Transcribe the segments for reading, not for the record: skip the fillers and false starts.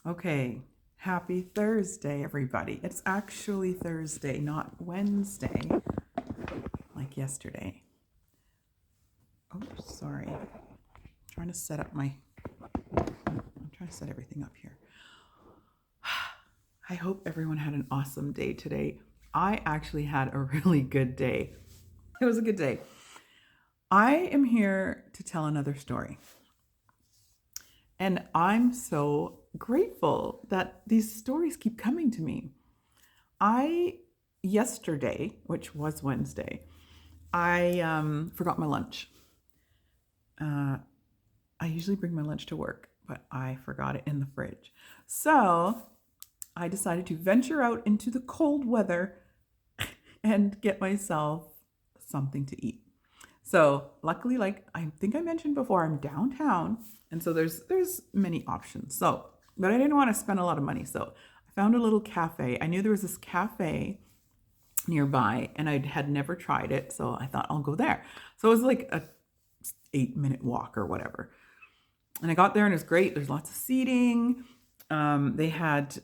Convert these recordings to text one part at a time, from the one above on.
Okay, happy Thursday, everybody. It's actually Thursday, not Wednesday, like yesterday. Oh, sorry. I'm trying to set everything up here. I hope everyone had an awesome day today. I actually had a really good day. It was a good day. I am here to tell another story. And I'm so grateful that these stories keep coming to me. Yesterday, which was Wednesday, I forgot my lunch. I usually bring my lunch to work, but I forgot it in the fridge. So I decided to venture out into the cold weather and get myself something to eat. So luckily, like I think I mentioned before, I'm downtown, and so there's many options. So, but I didn't want to spend a lot of money, so I found a little cafe. I knew there was this cafe nearby, and I had never tried it, so I thought I'll go there. So it was like a 8-minute walk or whatever. And I got there and it was great. There's lots of seating. They had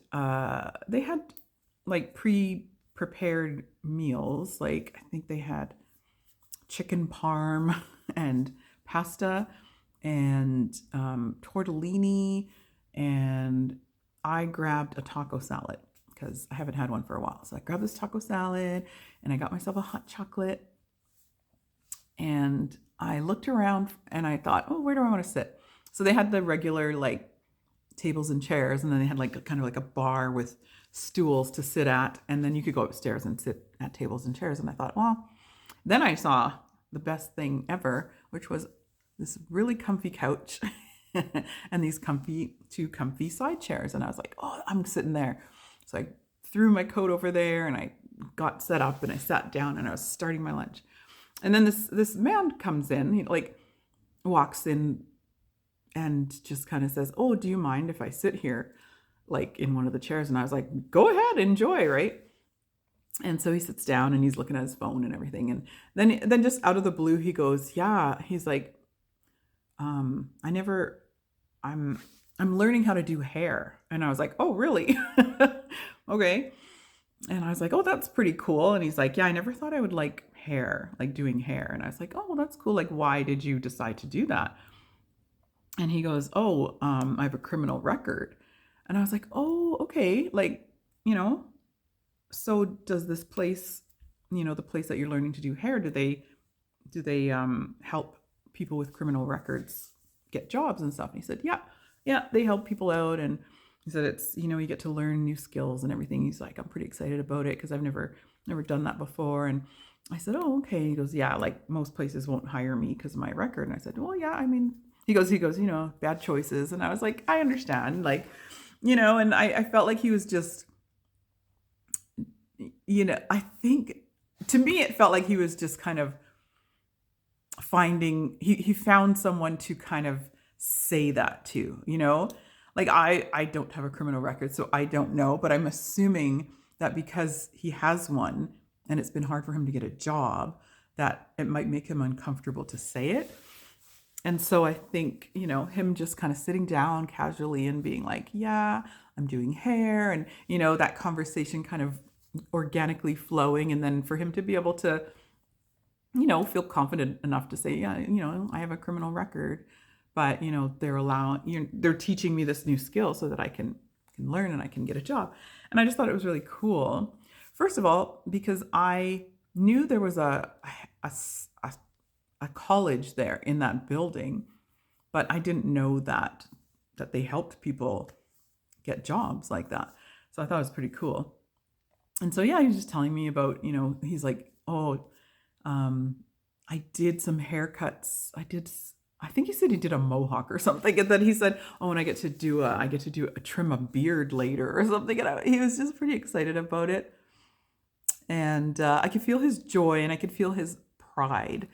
like pre-prepared meals. Like I think they had chicken parm and pasta and tortellini, and I grabbed a taco salad because I haven't had one for a while. So I grabbed this taco salad and I got myself a hot chocolate, and I looked around and I thought, oh, where do I want to sit? So they had the regular like tables and chairs, and then they had like kind of like a bar with stools to sit at, and then you could go upstairs and sit at tables and chairs. And I thought, well, then I saw the best thing ever, which was this really comfy couch and these two comfy side chairs. And I was like, oh, I'm sitting there. So I threw my coat over there and I got set up and I sat down and I was starting my lunch. And then this man comes in, he like walks in and just kind of says, oh, do you mind if I sit here like in one of the chairs? And I was like, go ahead, enjoy, right? And so he sits down and he's looking at his phone and everything. And then just out of the blue, he goes, yeah, he's like, I never, I'm learning how to do hair. And I was like, oh, really? Okay. And I was like, oh, that's pretty cool. And he's like, yeah, I never thought I would like hair, like doing hair. And I was like, oh, well, that's cool. Like, why did you decide to do that? And he goes, oh, I have a criminal record. And I was like, oh, okay. Like, so does this place, the place that you're learning to do hair, do they help people with criminal records get jobs and stuff? And he said, yeah, they help people out. And he said, it's, you get to learn new skills and everything. He's like, I'm pretty excited about it because I've never done that before. And I said, oh, okay. He goes, yeah, like most places won't hire me because of my record. And I said, well, yeah, I mean, he goes, bad choices. And I was like, I understand, like, and I felt like he was just, I think to me, it felt like he was just kind of he found someone to kind of say that to, like I don't have a criminal record, so I don't know, but I'm assuming that because he has one and it's been hard for him to get a job, that it might make him uncomfortable to say it. And so I think, him just kind of sitting down casually and being like, yeah, I'm doing hair, and, that conversation kind of organically flowing. And then for him to be able to, feel confident enough to say, yeah, I have a criminal record, but, they're teaching me this new skill so that I can learn and I can get a job. And I just thought it was really cool. First of all, because I knew there was a college there in that building, but I didn't know that they helped people get jobs like that. So I thought it was pretty cool. And so, yeah, he was just telling me about, he's like, oh, I did some haircuts. I think he said he did a mohawk or something. And then he said, oh, and I get to do a trim a beard later or something. And he was just pretty excited about it. And I could feel his joy and I could feel his pride.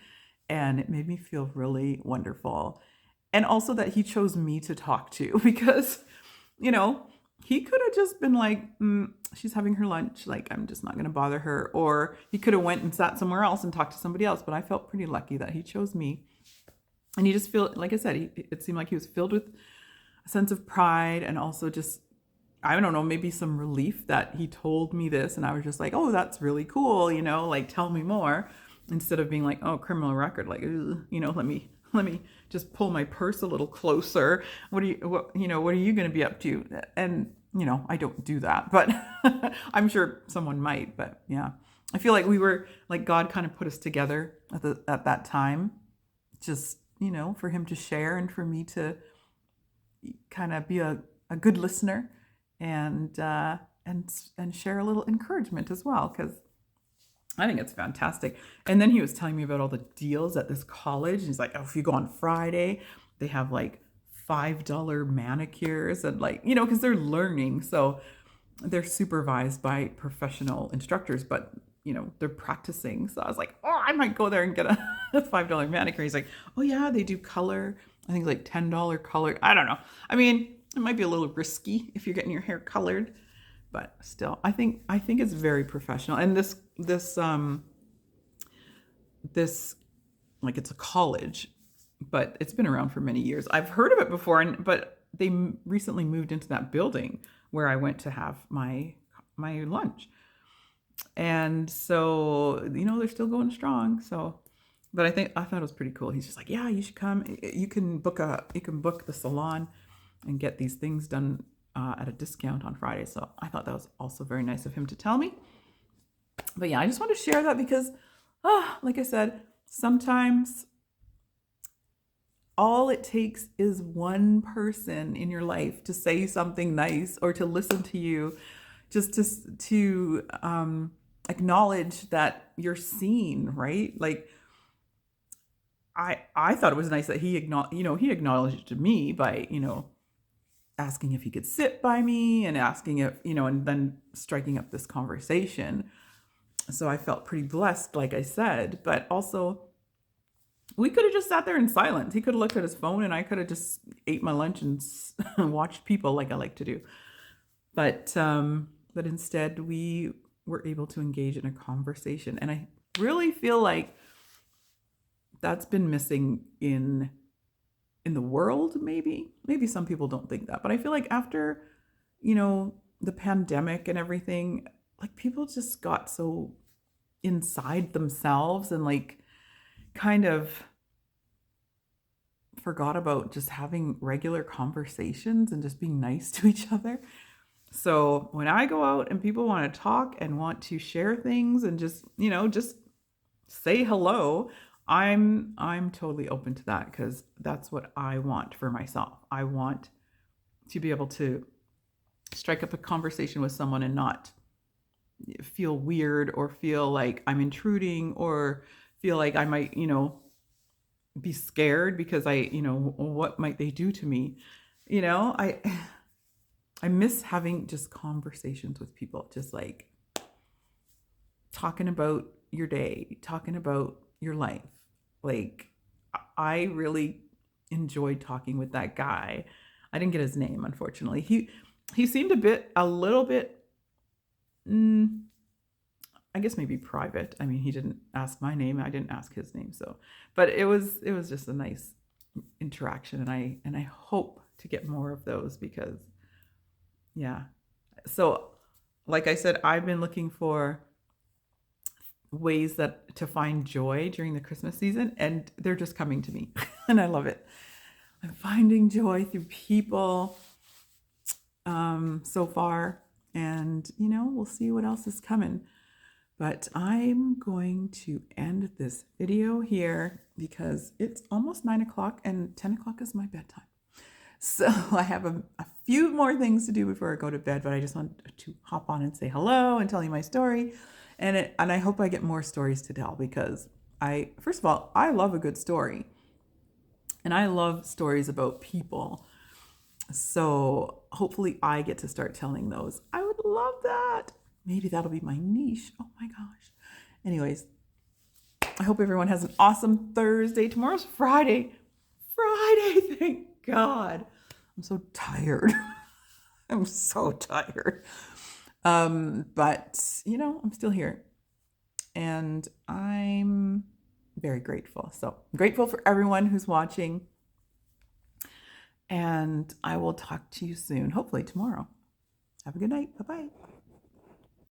And it made me feel really wonderful. And also that he chose me to talk to because, he could have just been like, she's having her lunch, like, I'm just not going to bother her. Or he could have went and sat somewhere else and talked to somebody else. But I felt pretty lucky that he chose me. And he just feel, like I said, it seemed like he was filled with a sense of pride and also just I don't know, maybe some relief that he told me this, and I was just like, oh, that's really cool, like tell me more, instead of being like, oh, criminal record, like, let me just pull my purse a little closer. What are you going to be up to? And I don't do that, but I'm sure someone might. But yeah, I feel like we were like, God kind of put us together at that time, just for him to share and for me to kind of be a good listener and share a little encouragement as well, because I think it's fantastic. And then he was telling me about all the deals at this college. He's like, oh, if you go on Friday, they have like $5 manicures, and like, because they're learning. So they're supervised by professional instructors, but they're practicing. So I was like, oh, I might go there and get a $5 manicure. He's like, oh yeah, they do color. I think like $10 color. I don't know. I mean, it might be a little risky if you're getting your hair colored, but still, I think it's very professional. And this like, it's a college, but it's been around for many years. I've heard of it before, but they recently moved into that building where I went to have my lunch. And so, they're still going strong. So, but I thought it was pretty cool. He's just like, yeah, you should come. You can book the salon and get these things done at a discount on Friday. So I thought that was also very nice of him to tell me. But yeah, I just want to share that because, like I said, sometimes all it takes is one person in your life to say something nice or to listen to you, just to acknowledge that you're seen, right? Like, I thought it was nice that he acknowledged me by, asking if he could sit by me and asking if, and then striking up this conversation. So I felt pretty blessed, like I said, but also we could have just sat there in silence. He could have looked at his phone and I could have just ate my lunch and watched people like I like to do. But instead we were able to engage in a conversation. And I really feel like that's been missing in the world. Maybe some people don't think that, but I feel like after, the pandemic and everything, like, people just got so inside themselves and like kind of forgot about just having regular conversations and just being nice to each other. So when I go out and people want to talk and want to share things and just say hello, I'm totally open to that, because that's what I want for myself. I want to be able to strike up a conversation with someone and not feel weird or feel like I'm intruding or feel like I might, be scared because what might they do to me? I miss having just conversations with people, just like talking about your day, talking about your life. Like, I really enjoyed talking with that guy. I didn't get his name, unfortunately. He seemed a little bit, I guess maybe private. I mean, he didn't ask my name. I didn't ask his name. So, but it was just a nice interaction. And I hope to get more of those, because yeah. So like I said, I've been looking for ways to find joy during the Christmas season, and they're just coming to me. And I love it. I'm finding joy through people so far, and we'll see what else is coming. But I'm going to end this video here because it's almost 9 o'clock and 10 o'clock is my bedtime. So I have a few more things to do before I go to bed, but I just want to hop on and say hello and tell you my story. And I hope I get more stories to tell, because first of all, I love a good story. And I love stories about people. So hopefully I get to start telling those. I would love that. Maybe that'll be my niche. Oh my gosh. Anyways, I hope everyone has an awesome Thursday. Tomorrow's Friday. Thank God. I'm so tired. I'm so tired. But I'm still here, and I'm very grateful. So I'm grateful for everyone who's watching, and I will talk to you soon, hopefully tomorrow. Have a good night. Bye-bye.